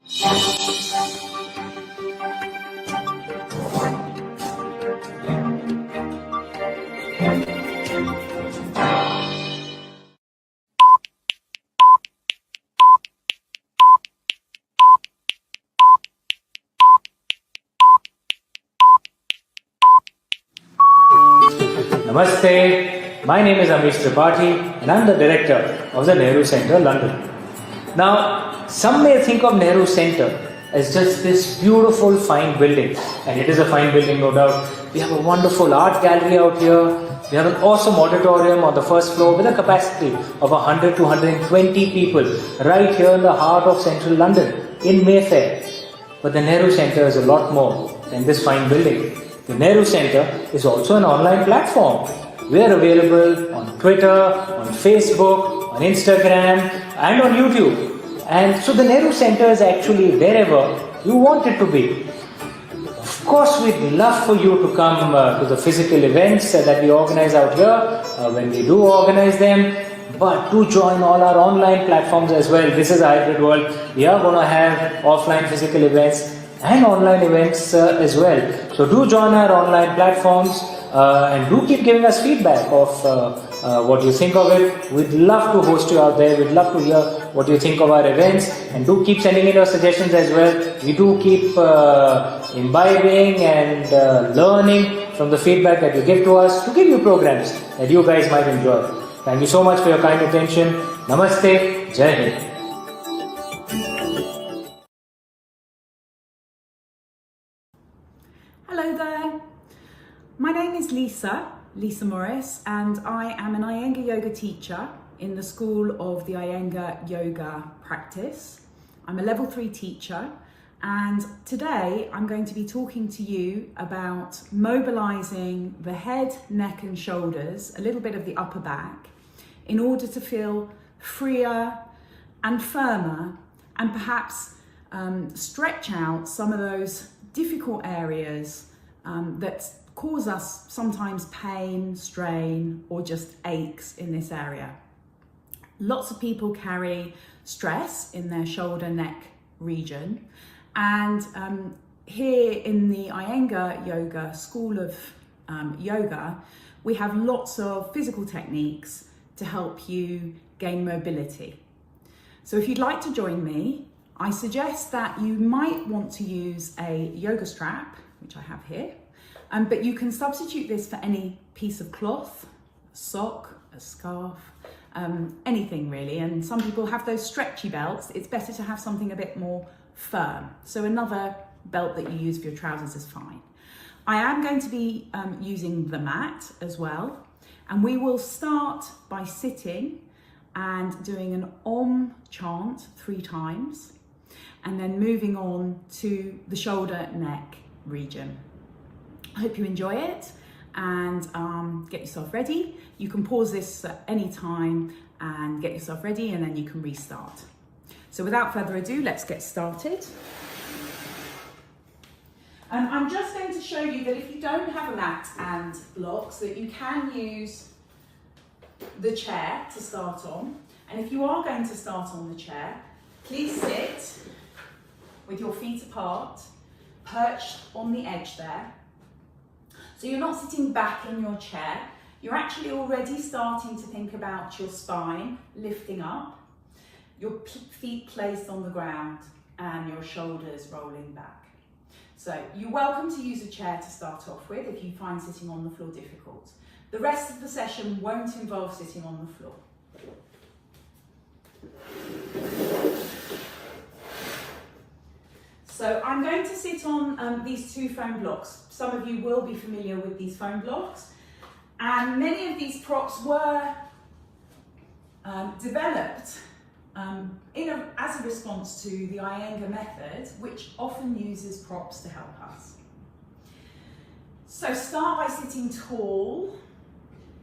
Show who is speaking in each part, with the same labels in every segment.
Speaker 1: Namaste, my name is Amish Tripathi and I am the director of the Nehru Centre, London. Now, some may think of Nehru Centre as just this beautiful fine building, and it is a fine building, no doubt. We have a wonderful art gallery out here. We have an awesome auditorium on the first floor with a capacity of 100 to 120 people right here in the heart of central London in Mayfair. But the Nehru Centre is a lot more than this fine building. The Nehru Centre is also an online platform. We are available on Twitter, on Facebook, on Instagram and on YouTube. And so the Nehru Centre is actually wherever you want it to be. Of course, we'd love for you to come to the physical events that we organize out here when we do organize them. But do join all our online platforms as well. This is a hybrid world. We are going to have offline physical events and online events as well. So do join our online platforms and do keep giving us feedback of what you think of it. We'd love to host you out there. We'd love to hear what you think of our events, and do keep sending in your suggestions as well. We do keep imbibing and learning from the feedback that you give to us to give you programs that you guys might enjoy. Thank you so much for your kind attention. Namaste. Jai Hind.
Speaker 2: Hello there, my name is Lisa Morris, and I am an Iyengar yoga teacher in the School of the Iyengar Yoga Practice. I'm a level 3 teacher, and today I'm going to be talking to you about mobilizing the head, neck and shoulders, a little bit of the upper back, in order to feel freer and firmer, and perhaps stretch out some of those difficult areas that cause us sometimes pain, strain, or just aches in this area. Lots of people carry stress in their shoulder neck region, and here in the Iyengar Yoga School of Yoga, we have lots of physical techniques to help you gain mobility. So if you'd like to join me, I suggest that you might want to use a yoga strap, which I have here, but you can substitute this for any piece of cloth, a sock, a scarf, anything really. And some people have those stretchy belts. It's better to have something a bit more firm. So another belt that you use for your trousers is fine. I am going to be using the mat as well. And we will start by sitting and doing an Om chant 3 times, and then moving on to the shoulder neck region. I hope you enjoy it, and get yourself ready. You can pause this at any time and get yourself ready, and then you can restart. So without further ado, let's get started. I'm just going to show you that if you don't have a mat and blocks, that you can use the chair to start on. And if you are going to start on the chair, please sit with your feet apart, perched on the edge there. So you're not sitting back in your chair, you're actually already starting to think about your spine lifting up, your feet placed on the ground and your shoulders rolling back. So you're welcome to use a chair to start off with if you find sitting on the floor difficult. The rest of the session won't involve sitting on the floor. So I'm going to sit on these 2 foam blocks. Some of you will be familiar with these foam blocks, and many of these props were developed as a response to the Iyengar method, which often uses props to help us. So start by sitting tall,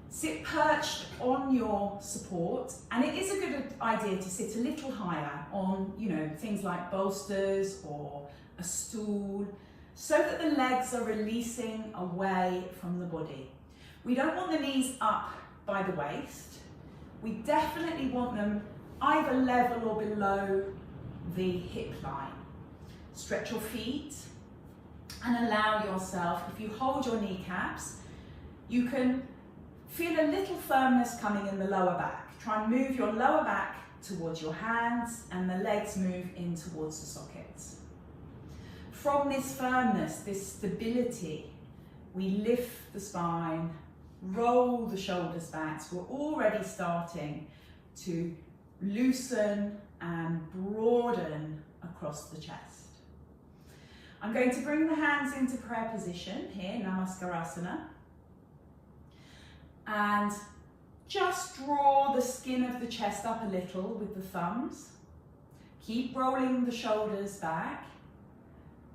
Speaker 2: sit perched on your support, and it is a good idea to sit a little higher on, things like bolsters or a stool, so that the legs are releasing away from the body. We don't want the knees up by the waist. We definitely want them either level or below the hip line. Stretch your feet and allow yourself, if you hold your kneecaps, you can feel a little firmness coming in the lower back. Try and move your lower back towards your hands and the legs move in towards the sockets. From this firmness, this stability, we lift the spine, roll the shoulders back. So we're already starting to loosen and broaden across the chest. I'm going to bring the hands into prayer position here, Namaskar. And just draw the skin of the chest up a little with the thumbs. Keep rolling the shoulders back.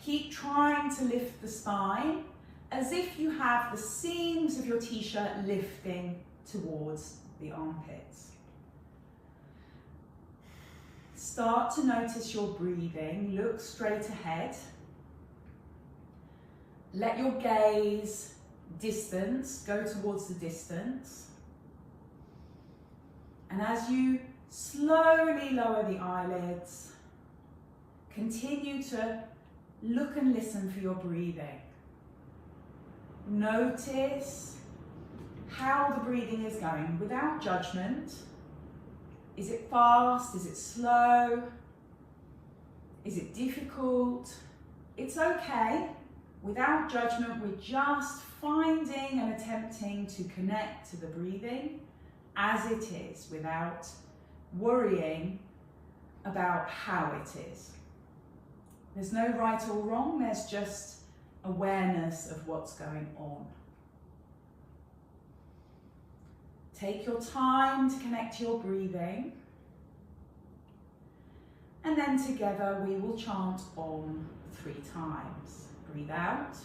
Speaker 2: Keep trying to lift the spine as if you have the seams of your t-shirt lifting towards the armpits. Start to notice your breathing. Look straight ahead. Let your gaze distance, go towards the distance. And as you slowly lower the eyelids, continue to look and listen for your breathing. Notice how the breathing is going without judgment. Is it fast? Is it slow? Is it difficult? It's okay. Without judgment, we're just finding and attempting to connect to the breathing as it is without worrying about how it is. There's no right or wrong, there's just awareness of what's going on. Take your time to connect to your breathing, and then together we will chant Om 3 times. Breathe out.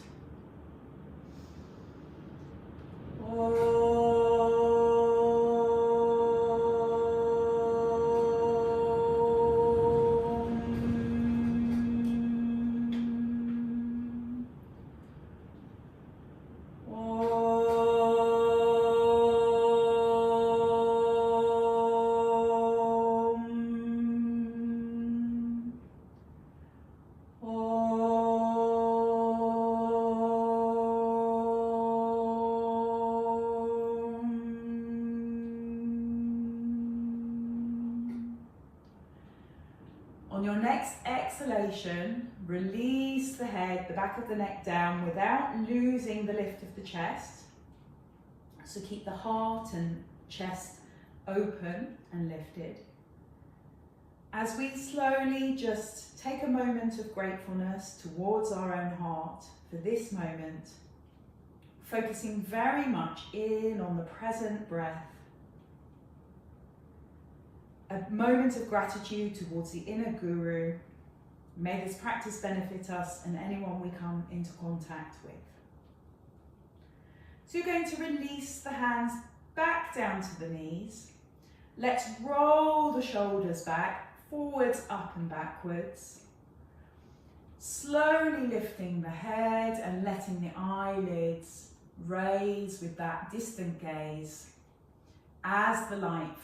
Speaker 2: On your next exhalation, release the head, the back of the neck down without losing the lift of the chest. So keep the heart and chest open and lifted. As we slowly just take a moment of gratefulness towards our own heart for this moment, focusing very much in on the present breath. A moment of gratitude towards the inner guru. May this practice benefit us and anyone we come into contact with. So you're going to release the hands back down to the knees. Let's roll the shoulders back, forwards, up and backwards. Slowly lifting the head and letting the eyelids raise with that distant gaze as the light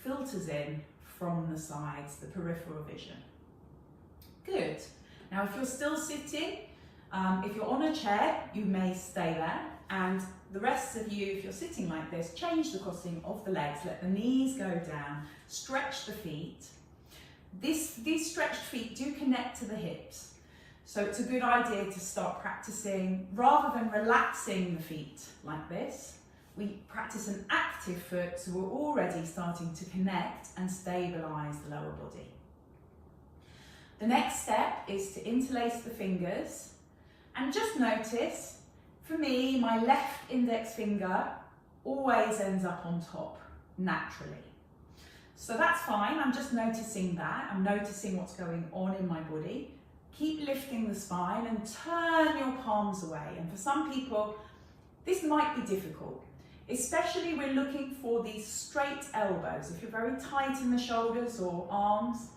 Speaker 2: filters in from the sides, the peripheral vision. Good. Now if you're still sitting, if you're on a chair, you may stay there, and the rest of you, if you're sitting like this, change the crossing of the legs, let the knees go down, stretch the feet. These stretched feet do connect to the hips, so it's a good idea to start practicing, rather than relaxing the feet like this, we practice an active foot, so we're already starting to connect and stabilise the lower body. The next step is to interlace the fingers, and just notice, for me, my left index finger always ends up on top, naturally. So that's fine, I'm just noticing that, I'm noticing what's going on in my body. Keep lifting the spine and turn your palms away, and for some people, this might be difficult. Especially we're looking for these straight elbows. If you're very tight in the shoulders or arms,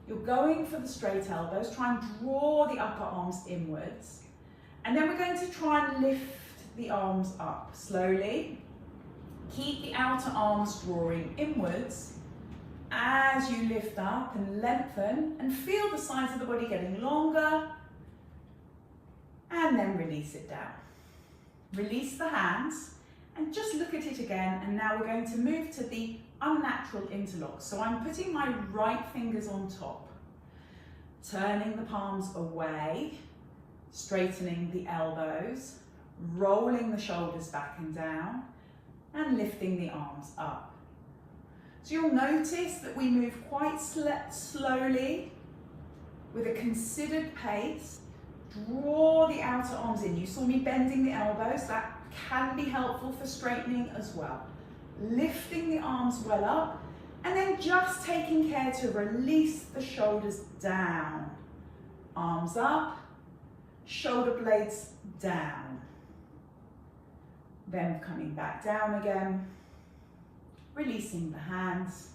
Speaker 2: you're going for the straight elbows. Try and draw the upper arms inwards. And then we're going to try and lift the arms up slowly. Keep the outer arms drawing inwards as you lift up and lengthen and feel the sides of the body getting longer, and then release it down. Release the hands and just look at it again, and now we're going to move to the unnatural interlock. So I'm putting my right fingers on top, turning the palms away, straightening the elbows, rolling the shoulders back and down, and lifting the arms up. So you'll notice that we move quite slowly with a considered pace. Draw the outer arms in. You saw me bending the elbows. That can be helpful for straightening as well. Lifting the arms well up, and then just taking care to release the shoulders down. Arms up, shoulder blades down. Then coming back down again. Releasing the hands,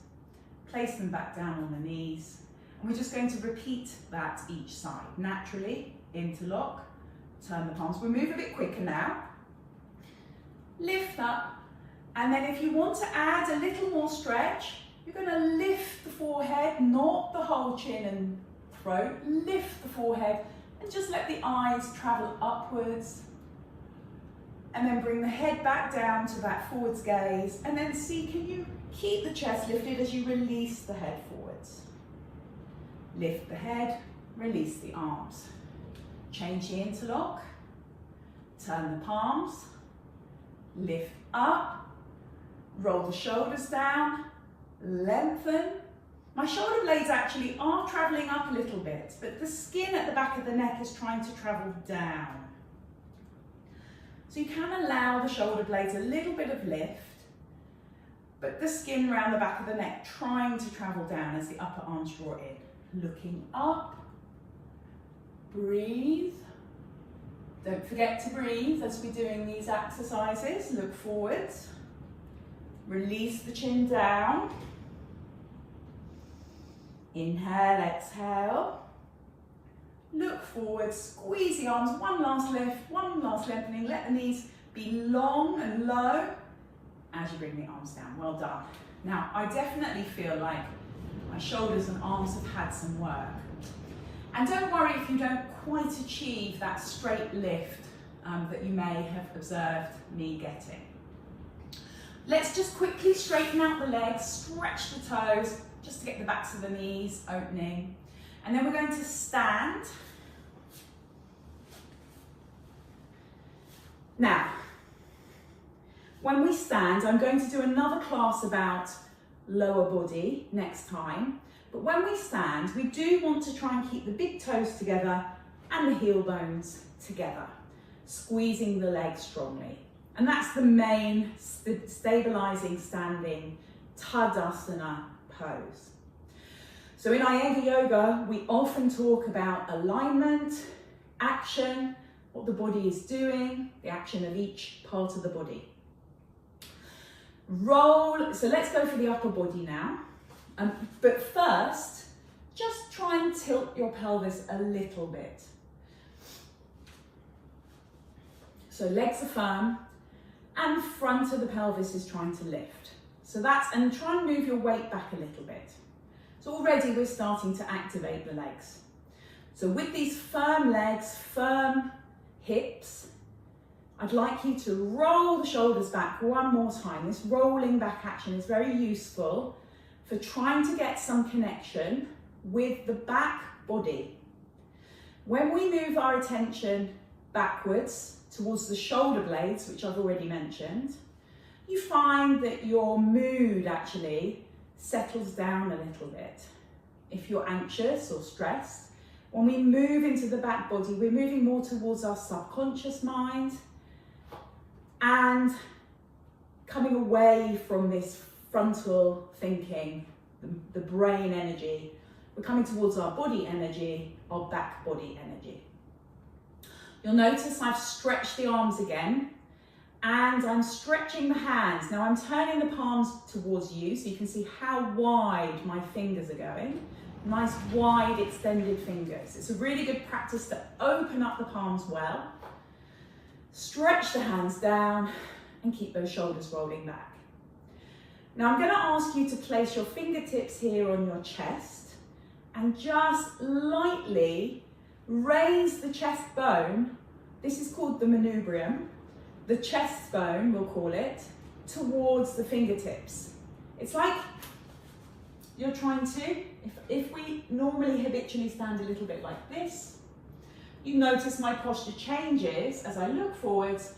Speaker 2: place them back down on the knees. And we're just going to repeat that each side. Naturally, interlock, turn the palms. We'll move a bit quicker now. Lift up, and then if you want to add a little more stretch, you're going to lift the forehead, not the whole chin and throat. Lift the forehead and just let the eyes travel upwards. And then bring the head back down to that forwards gaze, and then see, can you keep the chest lifted as you release the head forwards. Lift the head, release the arms. Change the interlock, turn the palms, lift up, roll the shoulders down, lengthen. My shoulder blades actually are traveling up a little bit, but the skin at the back of the neck is trying to travel down. So you can allow the shoulder blades a little bit of lift, but the skin around the back of the neck trying to travel down as the upper arms draw in. Looking up, breathe. Don't forget to breathe as we're doing these exercises. Look forwards, release the chin down. Inhale, exhale. Look forward, squeeze the arms, one last lift, one last lengthening. Let the knees be long and low as you bring the arms down. Well done. Now, I definitely feel like my shoulders and arms have had some work. And don't worry if you don't quite achieve that straight lift that you may have observed me getting. Let's just quickly straighten out the legs, stretch the toes, just to get the backs of the knees opening. And then we're going to stand. Now, when we stand, I'm going to do another class about lower body next time. But when we stand, we do want to try and keep the big toes together and the heel bones together, squeezing the legs strongly. And that's the main stabilizing standing Tadasana pose. So in Iyengar Yoga, we often talk about alignment, action, what the body is doing, the action of each part of the body. Roll, so let's go for the upper body now. But first, just try and tilt your pelvis a little bit. So legs are firm, and front of the pelvis is trying to lift. So that's, and try and move your weight back a little bit. So already we're starting to activate the legs. So with these firm legs, firm hips, I'd like you to roll the shoulders back one more time. This rolling back action is very useful for trying to get some connection with the back body. When we move our attention backwards towards the shoulder blades, which I've already mentioned, you find that your mood actually settles down a little bit. If you're anxious or stressed, when we move into the back body, we're moving more towards our subconscious mind and coming away from this frontal thinking, the brain energy. We're coming towards our body energy, our back body energy. You'll notice I've stretched the arms again, and I'm stretching the hands. Now I'm turning the palms towards you so you can see how wide my fingers are going. Nice wide extended fingers. It's a really good practice to open up the palms well. Stretch the hands down and keep those shoulders rolling back. Now I'm going to ask you to place your fingertips here on your chest and just lightly raise the chest bone. This is called the manubrium. The chest bone, we'll call it, towards the fingertips. It's like you're trying to, if we normally habitually stand a little bit like this, you notice my posture changes as I look forwards,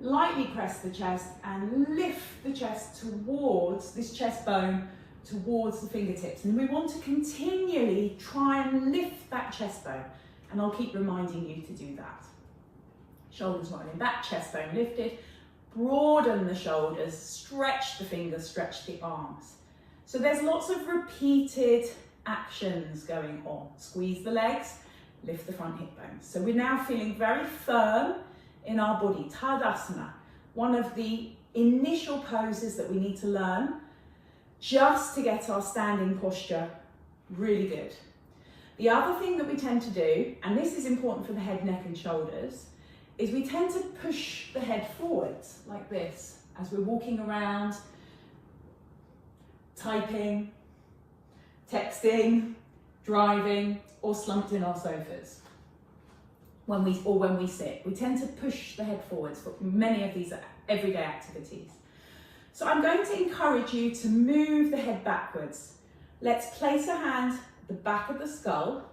Speaker 2: lightly press the chest and lift the chest towards this chest bone, towards the fingertips. And we want to continually try and lift that chest bone. And I'll keep reminding you to do that. Shoulders rolling back, chest bone lifted. Broaden the shoulders, stretch the fingers, stretch the arms. So there's lots of repeated actions going on. Squeeze the legs, lift the front hip bones. So we're now feeling very firm in our body. Tadasana, one of the initial poses that we need to learn just to get our standing posture really good. The other thing that we tend to do, and this is important for the head, neck and shoulders, is we tend to push the head forwards like this as we're walking around, typing, texting, driving, or slumped in our sofas. When we sit, we tend to push the head forwards for many of these everyday activities. So I'm going to encourage you to move the head backwards. Let's place a hand at the back of the skull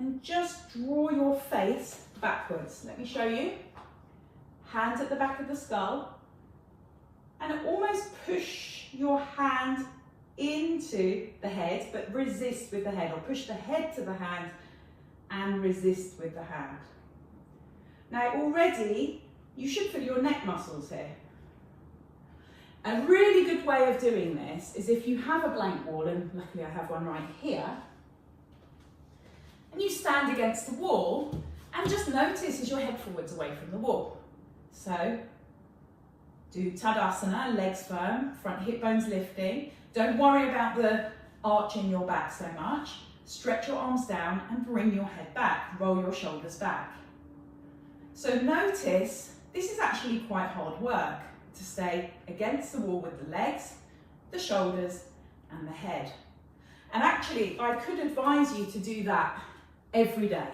Speaker 2: and just draw your face backwards. Let me show you. Hand at the back of the skull and almost push your hand into the head, but resist with the head, or push the head to the hand and resist with the hand. Now already you should feel your neck muscles here. A really good way of doing this is if you have a blank wall, and luckily I have one right here, and you stand against the wall and just notice as your head forwards away from the wall. So do Tadasana, legs firm, front hip bones lifting. Don't worry about the arch in your back so much. Stretch your arms down and bring your head back. Roll your shoulders back. So notice this is actually quite hard work to stay against the wall with the legs, the shoulders and the head. And actually I could advise you to do that every day.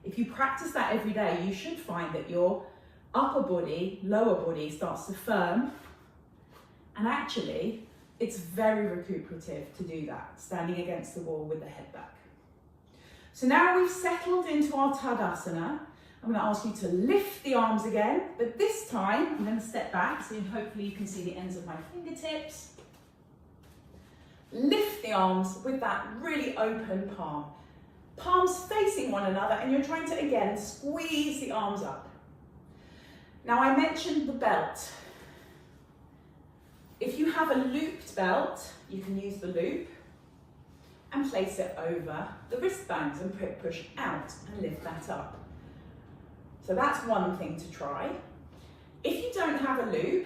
Speaker 2: If you practice that every day, you should find that your upper body, lower body starts to firm, and actually it's very recuperative to do that, standing against the wall with the head back. So now we've settled into our Tadasana. I'm going to ask you to lift the arms again, but this time I'm going to step back so hopefully you can see the ends of my fingertips. Lift the arms with that really open palm. Palms facing one another, and you're trying to again squeeze the arms up. Now I mentioned the belt. If you have a looped belt, you can use the loop and place it over the wristbands and push out and lift that up. So that's one thing to try. If you don't have a loop,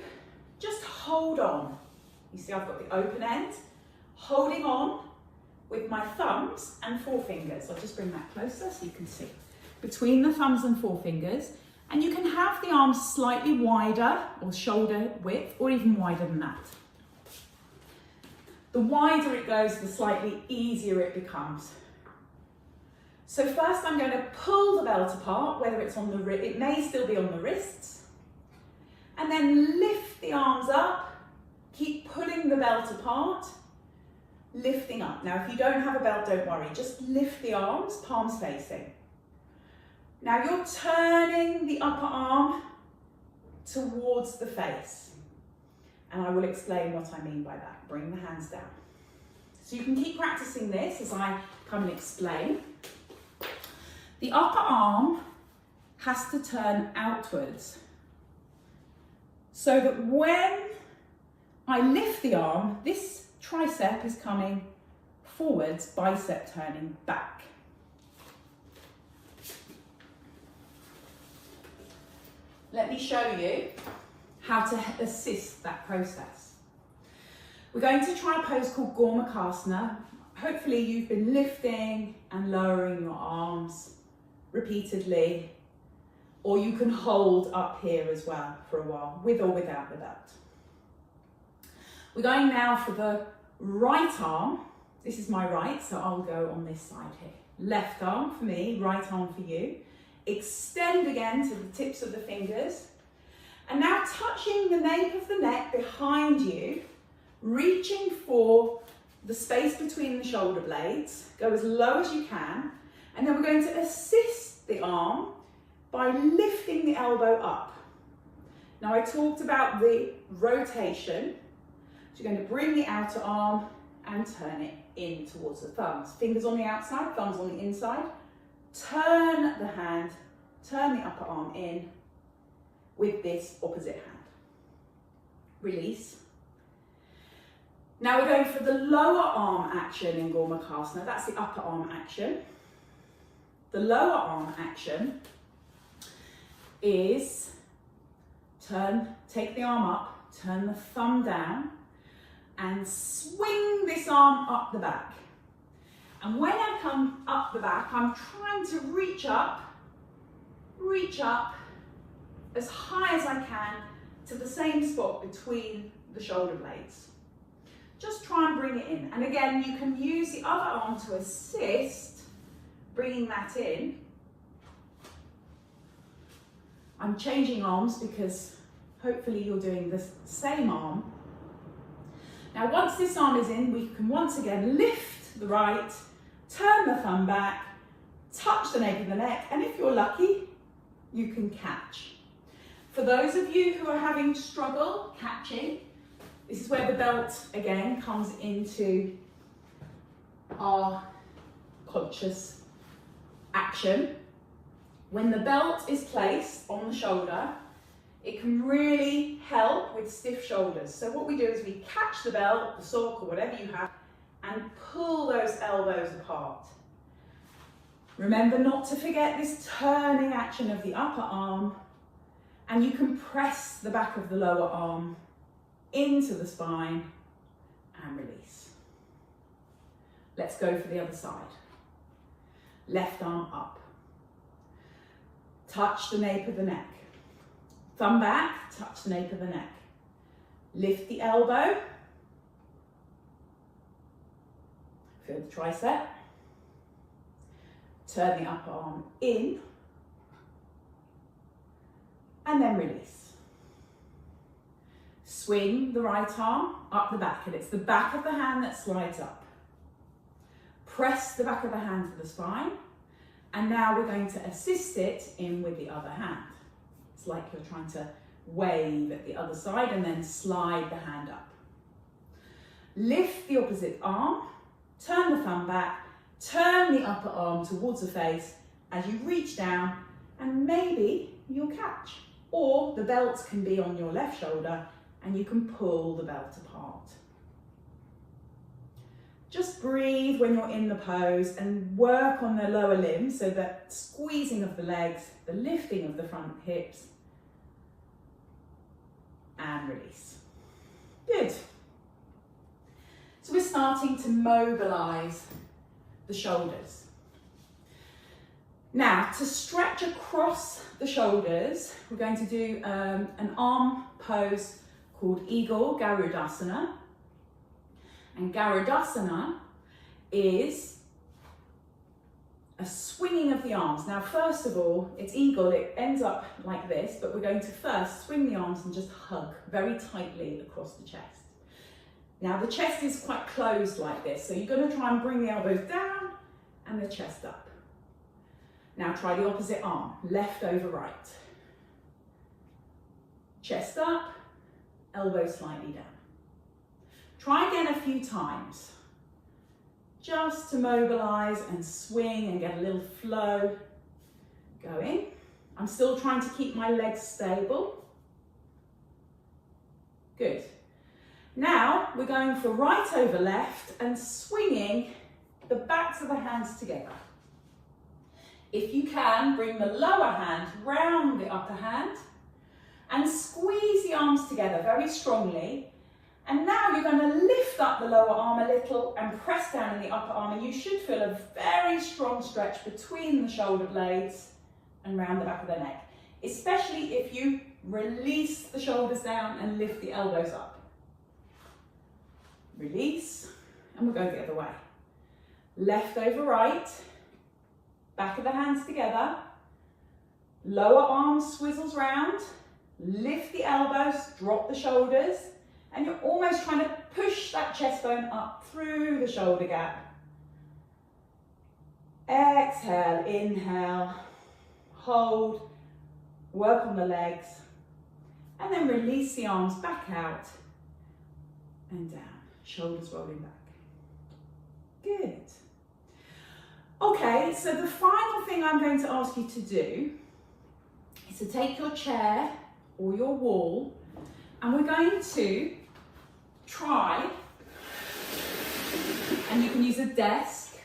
Speaker 2: just hold on. You see I've got the open end, holding on with my thumbs and forefingers. I'll just bring that closer so you can see. Between the thumbs and forefingers, and you can have the arms slightly wider or shoulder width or even wider than that. The wider it goes, the slightly easier it becomes. So first I'm going to pull the belt apart, whether it's on the wrist, it may still be on the wrists, and then lift the arms up, keep pulling the belt apart, lifting up. Now if you don't have a belt, don't worry, just lift the arms, palms facing. Now you're turning the upper arm towards the face, and I will explain what I mean by that. Bring the hands down. So you can keep practicing this as I come and explain. The upper arm has to turn outwards so that when I lift the arm, this tricep is coming forwards, bicep turning back. Let me show you how to assist that process. We're going to try a pose called Gaumacastna. Hopefully you've been lifting and lowering your arms repeatedly, or you can hold up here as well for a while, with or without the belt. We're going now for the right arm. This is my right, so I'll go on this side here. Left arm for me, right arm for you. Extend again to the tips of the fingers. And now touching the nape of the neck behind you, reaching for the space between the shoulder blades. Go as low as you can. And then we're going to assist the arm by lifting the elbow up. Now I talked about the rotation. So you're going to bring the outer arm and turn it in towards the thumbs. Fingers on the outside, thumbs on the inside. Turn the hand, turn the upper arm in with this opposite hand. Release. Now we're going for the lower arm action in Gaumacastna. That's the upper arm action. The lower arm action is take the arm up, turn the thumb down, and swing this arm up the back. And when I come up the back, I'm trying to reach up as high as I can to the same spot between the shoulder blades. Just try and bring it in. And again, you can use the other arm to assist, bringing that in. I'm changing arms because hopefully you're doing the same arm. Now, once this arm is in, we can once again lift the right, turn the thumb back, touch the nape of the neck, and if you're lucky, you can catch. For those of you who are having struggle catching, this is where the belt again comes into our conscious action. When the belt is placed on the shoulder, it can really help with stiff shoulders. So what we do is we catch the belt, the sock, or whatever you have, and pull those elbows apart. Remember not to forget this turning action of the upper arm, and you can press the back of the lower arm into the spine and release. Let's go for the other side. Left arm up. Touch the nape of the neck. Thumb back, touch the nape of the neck. Lift the elbow. Feel the tricep. Turn the upper arm in. And then release. Swing the right arm up the back, and it's the back of the hand that slides up. Press the back of the hand to the spine, and now we're going to assist it in with the other hand. It's like you're trying to wave at the other side and then slide the hand up. Lift the opposite arm, turn the thumb back, turn the upper arm towards the face as you reach down, and maybe you'll catch. Or the belt can be on your left shoulder and you can pull the belt apart. Just breathe when you're in the pose and work on the lower limbs, so that squeezing of the legs, the lifting of the front hips, and release. Good. So we're starting to mobilize the shoulders. Now, to stretch across the shoulders, we're going to do an arm pose called Eagle, Garudasana. And Garudasana is a swinging of the arms. Now, first of all, it's eagle, it ends up like this, but we're going to first swing the arms and just hug very tightly across the chest. Now, the chest is quite closed like this, so you're going to try and bring the elbows down and the chest up. Now, try the opposite arm, left over right. Chest up, elbow slightly down. Try again a few times, just to mobilize and swing and get a little flow going. I'm still trying to keep my legs stable. Good. Now we're going for right over left and swinging the backs of the hands together. If you can, bring the lower hand round the upper hand and squeeze the arms together very strongly. And now you're going to lift up the lower arm a little and press down in the upper arm, and you should feel a very strong stretch between the shoulder blades and round the back of the neck, especially if you release the shoulders down and lift the elbows up. release, and we'll go the other way. Left over right, back of the hands together, lower arm swizzles round, lift the elbows, drop the shoulders, and you're almost trying to push that chest bone up through the shoulder gap. Exhale, inhale, hold, work on the legs, and then release the arms back out and down, shoulders rolling back. Good. Okay, so the final thing I'm going to ask you to do is to take your chair or your wall, and we're going to try, and you can use a desk,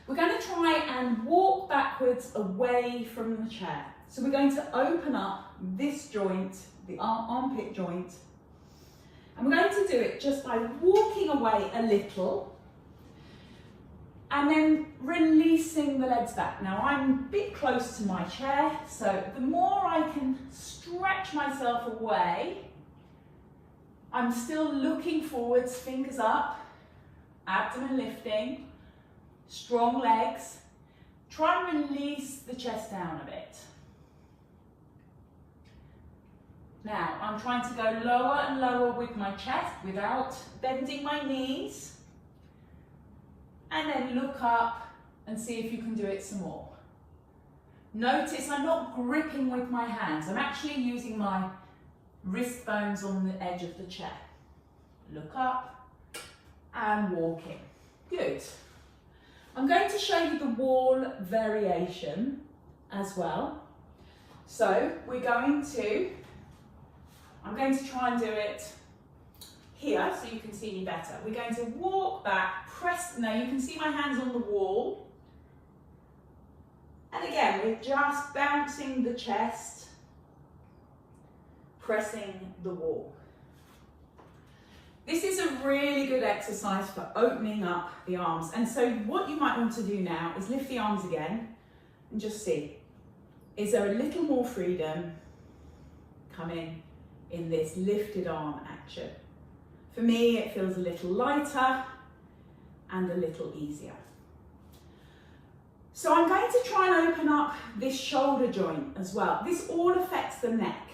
Speaker 2: we're going to try and walk backwards away from the chair. So we're going to open up this joint, the armpit joint, and we're going to do it just by walking away a little and then releasing the legs back. Now I'm a bit close to my chair, so the more I can stretch myself away, I'm still looking forwards, fingers up, abdomen lifting, strong legs. Try and release the chest down a bit. Now I'm trying to go lower and lower with my chest without bending my knees. And then look up and see if you can do it some more. Notice I'm not gripping with my hands. I'm actually using my wrist bones on the edge of the chair. Look up and walking. Good. I'm going to show you the wall variation as well. So I'm going to try and do it here so you can see me better. We're going to walk back, press, now you can see my hands on the wall. And again, we're just bouncing the chest, pressing the wall. This is a really good exercise for opening up the arms. And so what you might want to do now is lift the arms again and just see, is there a little more freedom coming in this lifted arm action? For me, it feels a little lighter and a little easier. So I'm going to try and open up this shoulder joint as well. This all affects the neck,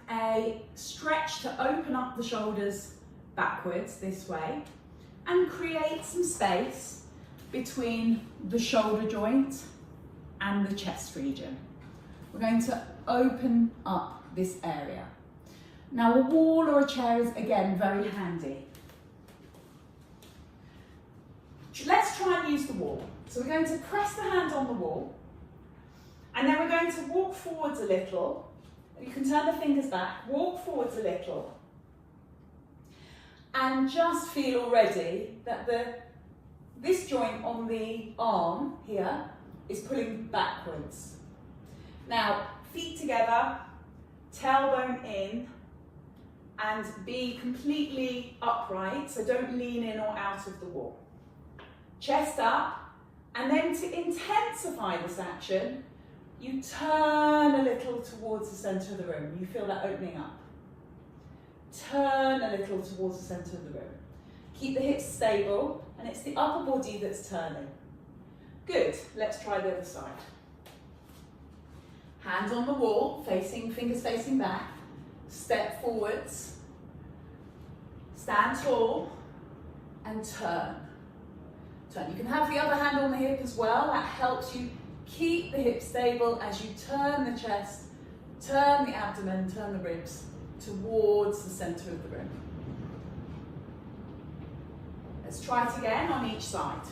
Speaker 2: A stretch to open up the shoulders backwards this way and create some space between the shoulder joint and the chest region. We're going to open up this area. Now a wall or a chair is again very handy. Let's try and use the wall. So we're going to press the hand on the wall and then we're going to walk forwards a little. You can turn the fingers back, walk forwards a little and just feel already that this joint on the arm here is pulling backwards. Now feet together, tailbone in, and be completely upright, so don't lean in or out of the wall. Chest up, and then to intensify this action, you turn a little towards the centre of the room. You feel that opening up. Turn a little towards the centre of the room. Keep the hips stable, and it's the upper body that's turning. Good, let's try the other side. Hands on the wall, fingers facing back. Step forwards, stand tall, and turn. Turn. You can have the other hand on the hip as well. That helps you keep the hips stable as you turn the chest, turn the abdomen, turn the ribs towards the centre of the room. Let's try it again on each side.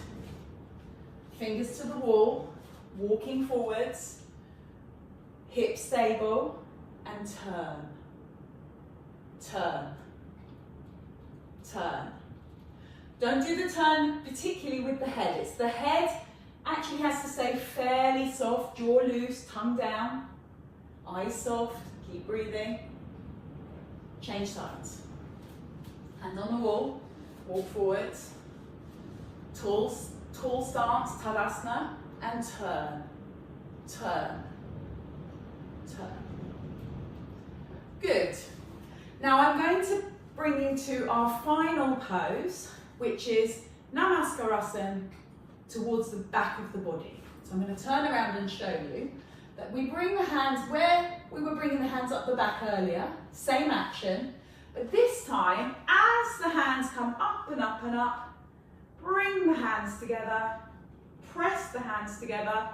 Speaker 2: Fingers to the wall, walking forwards, hips stable, and turn. Turn, turn. Don't do the turn particularly with the head. It's the head actually has to stay fairly soft, jaw loose, tongue down, eyes soft, keep breathing. Change sides. Hand on the wall, walk forwards, tall stance, Tadasana, and turn, turn, turn. Good. Now I'm going to bring you to our final pose, which is Namaskarasana towards the back of the body. So I'm going to turn around and show you that we bring the hands where we were bringing the hands up the back earlier, same action, but this time, as the hands come up and up and up, bring the hands together, press the hands together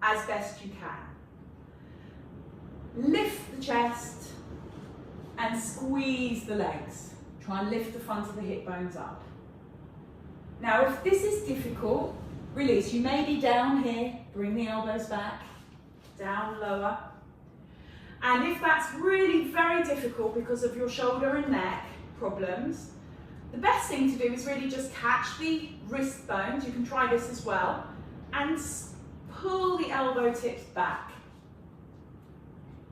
Speaker 2: as best you can. Lift the chest and squeeze the legs. Try and lift the front of the hip bones up. Now, if this is difficult, release. You may be down here, bring the elbows back, down lower. And if that's really very difficult because of your shoulder and neck problems, the best thing to do is really just catch the wrist bones, you can try this as well, and pull the elbow tips back.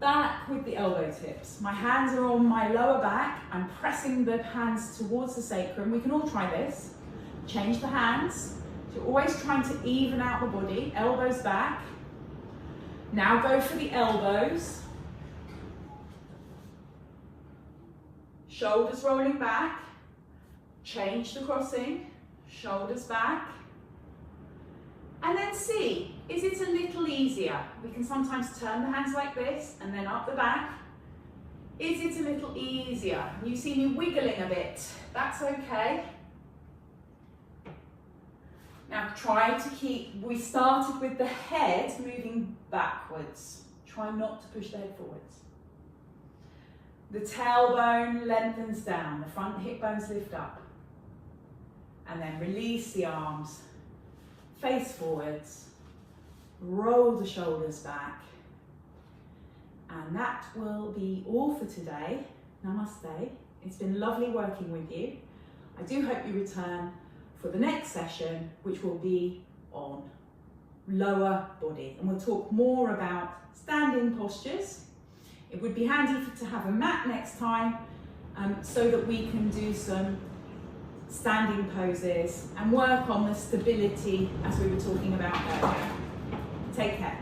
Speaker 2: Back with the elbow tips. My hands are on my lower back, I'm pressing the hands towards the sacrum. We can all try this. Change the hands. So you're always trying to even out the body, elbows back. Now go for the elbows. Shoulders rolling back. Change the crossing, shoulders back. And then see, is it a little easier? We can sometimes turn the hands like this and then up the back. Is it a little easier? You see me wiggling a bit, that's okay. Now try to keep, we started with the head moving backwards. Try not to push the head forwards. The tailbone lengthens down, the front hip bones lift up. And then release the arms, face forwards, roll the shoulders back. And that will be all for today. Namaste. It's been lovely working with you. I do hope you return for the next session, which will be on lower body. And we'll talk more about standing postures. It would be handy to have a mat next time so that we can do some standing poses and work on the stability as we were talking about earlier. Take care.